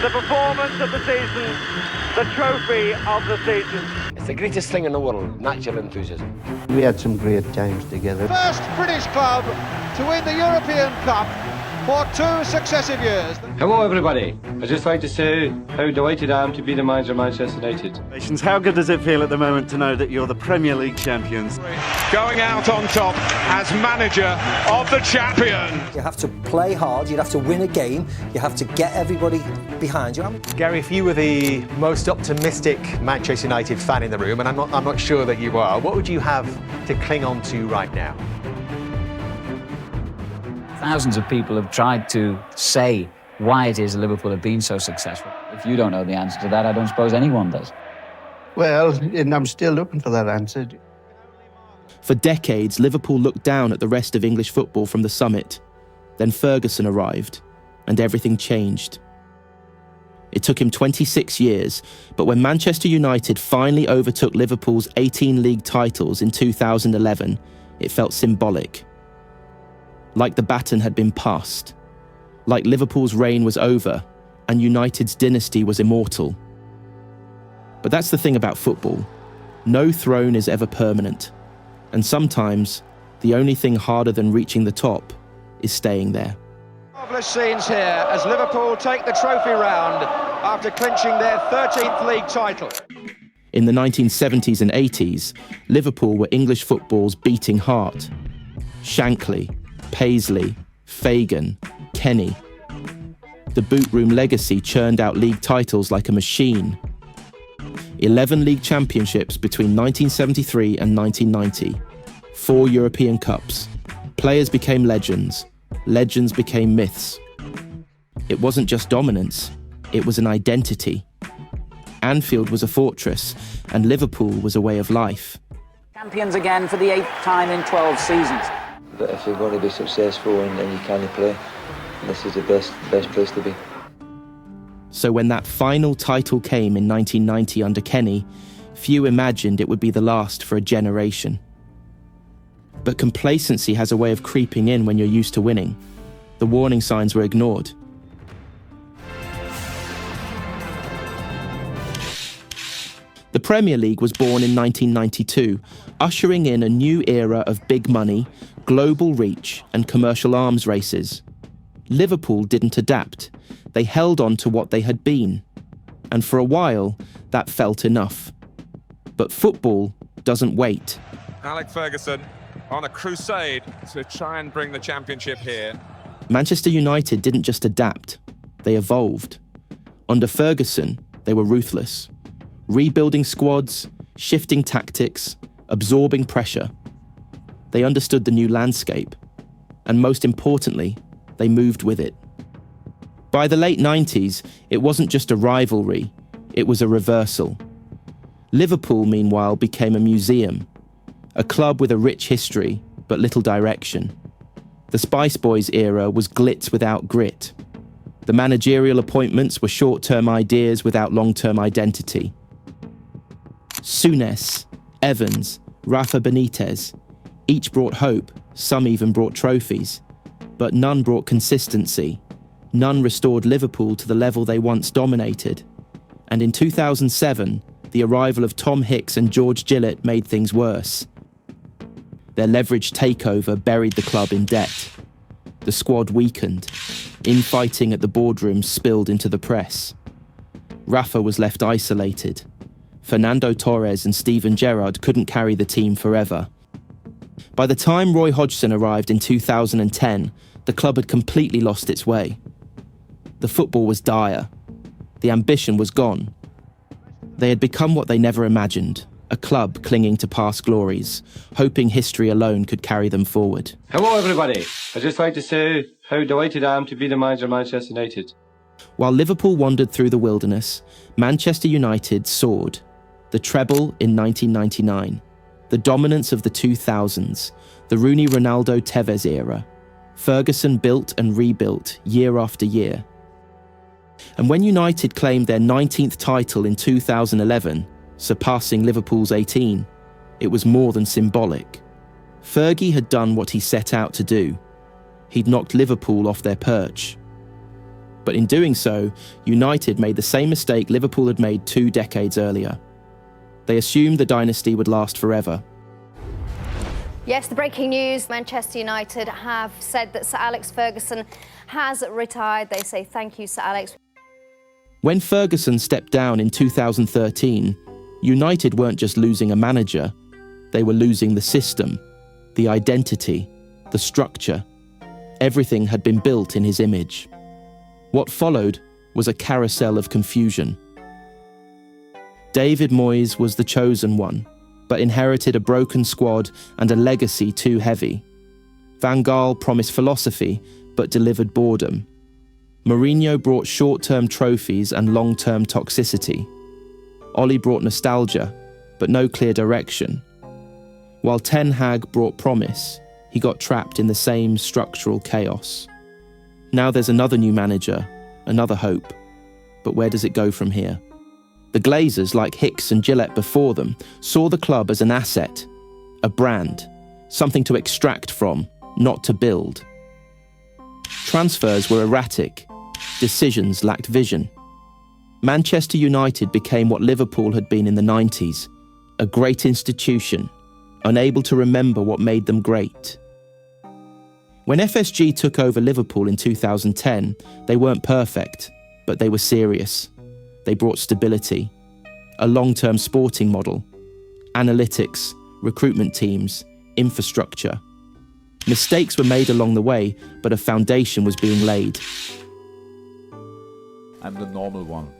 The performance of the season, the trophy of the season. It's the greatest thing in the world, natural enthusiasm. We had some great times together. First British club to win the European Cup for 2 successive years. Hello everybody, I'd just like to say how delighted I am to be the manager of Manchester United. How good does it feel at the moment to know that you're the Premier League champions? Going out on top as manager of the champion. You have to play hard, you have to win a game, you have to get everybody behind you. Gary, if you were the most optimistic Manchester United fan in the room, and I'm not sure that you are, what would you have to cling on to right now? Thousands of people have tried to say why it is Liverpool have been so successful. If you don't know the answer to that, I don't suppose anyone does. Well, and I'm still looking for that answer. For decades, Liverpool looked down at the rest of English football from the summit. Then Ferguson arrived, and everything changed. It took him 26 years, but when Manchester United finally overtook Liverpool's 18 league titles in 2011, it felt symbolic. Like the baton had been passed. Like Liverpool's reign was over, and United's dynasty was immortal. But that's the thing about football. No throne is ever permanent. And sometimes, the only thing harder than reaching the top is staying there. Marvellous scenes here as Liverpool take the trophy round after clinching their 13th league title. In the 1970s and 80s, Liverpool were English football's beating heart. Shankly, Paisley, Fagan, Kenny. The boot room legacy churned out league titles like a machine. 11 league championships between 1973 and 1990. 4 European Cups. Players became legends. Legends became myths. It wasn't just dominance, it was an identity. Anfield was a fortress, and Liverpool was a way of life. Champions again for the 8th time in 12 seasons. But if you're going to be successful and you can't play, this is the best place to be. So when that final title came in 1990 under Kenny, few imagined it would be the last for a generation. But complacency has a way of creeping in when you're used to winning. The warning signs were ignored. The Premier League was born in 1992, ushering in a new era of big money, global reach, and commercial arms races. Liverpool didn't adapt. They held on to what they had been. And for a while, that felt enough. But football doesn't wait. Alex Ferguson on a crusade to try and bring the championship here. Manchester United didn't just adapt, they evolved. Under Ferguson, they were ruthless. Rebuilding squads, shifting tactics, absorbing pressure. They understood the new landscape. And most importantly, they moved with it. By the late 90s, it wasn't just a rivalry, it was a reversal. Liverpool, meanwhile, became a museum, a club with a rich history, but little direction. The Spice Boys era was glitz without grit. The managerial appointments were short-term ideas without long-term identity. Souness, Evans, Rafa Benitez, each brought hope, some even brought trophies, but none brought consistency. None restored Liverpool to the level they once dominated. And in 2007, the arrival of Tom Hicks and George Gillett made things worse. Their leveraged takeover buried the club in debt. The squad weakened. Infighting at the boardroom spilled into the press. Rafa was left isolated. Fernando Torres and Steven Gerrard couldn't carry the team forever. By the time Roy Hodgson arrived in 2010, the club had completely lost its way. The football was dire. The ambition was gone. They had become what they never imagined, a club clinging to past glories, hoping history alone could carry them forward. Hello everybody, I'd just like to say how delighted I am to be the manager of Manchester United. While Liverpool wandered through the wilderness, Manchester United soared. The treble in 1999, the dominance of the 2000s, the Rooney-Ronaldo-Tevez era. Ferguson built and rebuilt year after year. And when United claimed their 19th title in 2011, surpassing Liverpool's 18, it was more than symbolic. Fergie had done what he set out to do. He'd knocked Liverpool off their perch. But in doing so, United made the same mistake Liverpool had made 2 decades earlier. They assumed the dynasty would last forever. Yes, the breaking news. Manchester United have said that Sir Alex Ferguson has retired. They say thank you, Sir Alex. When Ferguson stepped down in 2013, United weren't just losing a manager, they were losing the system, the identity, the structure. Everything had been built in his image. What followed was a carousel of confusion. David Moyes was the chosen one, but inherited a broken squad and a legacy too heavy. Van Gaal promised philosophy, but delivered boredom. Mourinho brought short-term trophies and long-term toxicity. Ole brought nostalgia, but no clear direction. While Ten Hag brought promise, he got trapped in the same structural chaos. Now there's another new manager, another hope. But where does it go from here? The Glazers, like Hicks and Gillett before them, saw the club as an asset, a brand, something to extract from, not to build. Transfers were erratic, decisions lacked vision. Manchester United became what Liverpool had been in the 90s, a great institution, unable to remember what made them great. When FSG took over Liverpool in 2010, they weren't perfect, but they were serious. They brought stability, a long-term sporting model, analytics, recruitment teams, infrastructure. Mistakes were made along the way, but a foundation was being laid. I'm the normal one.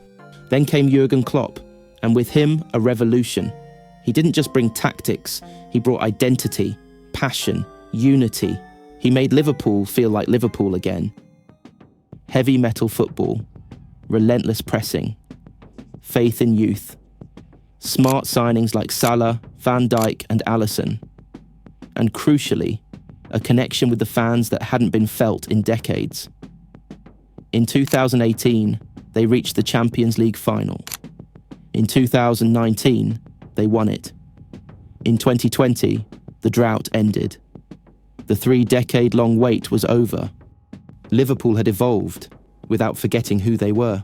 Then came Jürgen Klopp, and with him, a revolution. He didn't just bring tactics, he brought identity, passion, unity. He made Liverpool feel like Liverpool again. Heavy metal football, relentless pressing, faith in youth, smart signings like Salah, Van Dijk and Alisson, and crucially, a connection with the fans that hadn't been felt in decades. In 2018, they reached the Champions League final. In 2019, they won it. In 2020, the drought ended. The 3-decade-long wait was over. Liverpool had evolved, without forgetting who they were.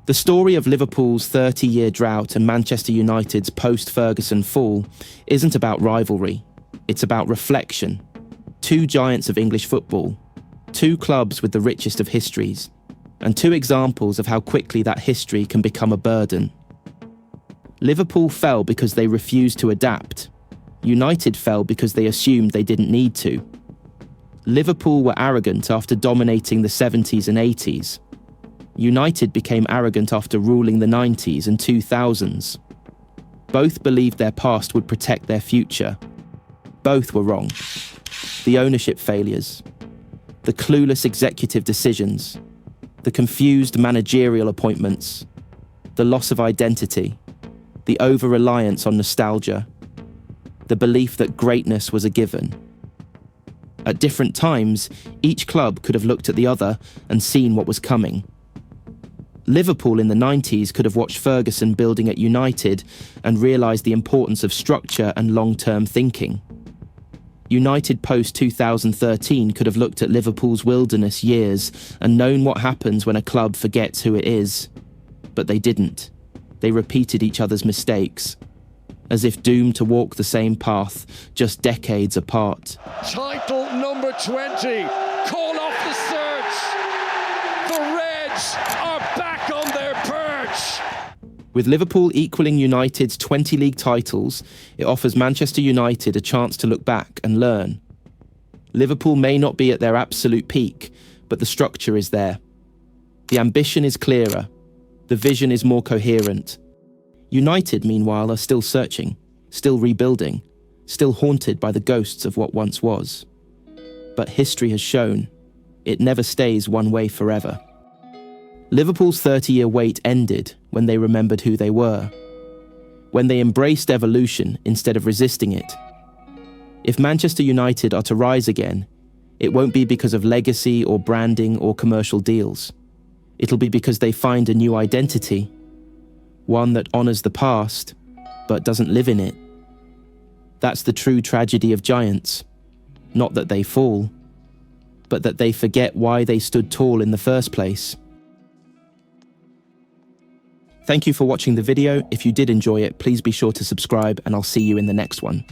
The story of Liverpool's 30-year drought and Manchester United's post-Ferguson fall isn't about rivalry. It's about reflection. 2 giants of English football, 2 clubs with the richest of histories, and 2 examples of how quickly that history can become a burden. Liverpool fell because they refused to adapt. United fell because they assumed they didn't need to. Liverpool were arrogant after dominating the 70s and 80s. United became arrogant after ruling the 90s and 2000s. Both believed their past would protect their future. Both were wrong. The ownership failures, the clueless executive decisions, the confused managerial appointments, the loss of identity, the over-reliance on nostalgia, the belief that greatness was a given. At different times, each club could have looked at the other and seen what was coming. Liverpool in the 90s could have watched Ferguson building at United and realised the importance of structure and long-term thinking. United post-2013 could have looked at Liverpool's wilderness years and known what happens when a club forgets who it is. But they didn't. They repeated each other's mistakes, as if doomed to walk the same path, just decades apart. Title number 20, call off the search. The Reds are back on their perch. With Liverpool equaling United's 20 league titles, it offers Manchester United a chance to look back and learn. Liverpool may not be at their absolute peak, but the structure is there. The ambition is clearer. The vision is more coherent. United, meanwhile, are still searching, still rebuilding, still haunted by the ghosts of what once was. But history has shown, it never stays one way forever. Liverpool's 30-year wait ended when they remembered who they were, when they embraced evolution instead of resisting it. If Manchester United are to rise again, it won't be because of legacy or branding or commercial deals. It'll be because they find a new identity, one that honours the past, but doesn't live in it. That's the true tragedy of giants, not that they fall, but that they forget why they stood tall in the first place. Thank you for watching the video. If you did enjoy it, please be sure to subscribe, and I'll see you in the next one.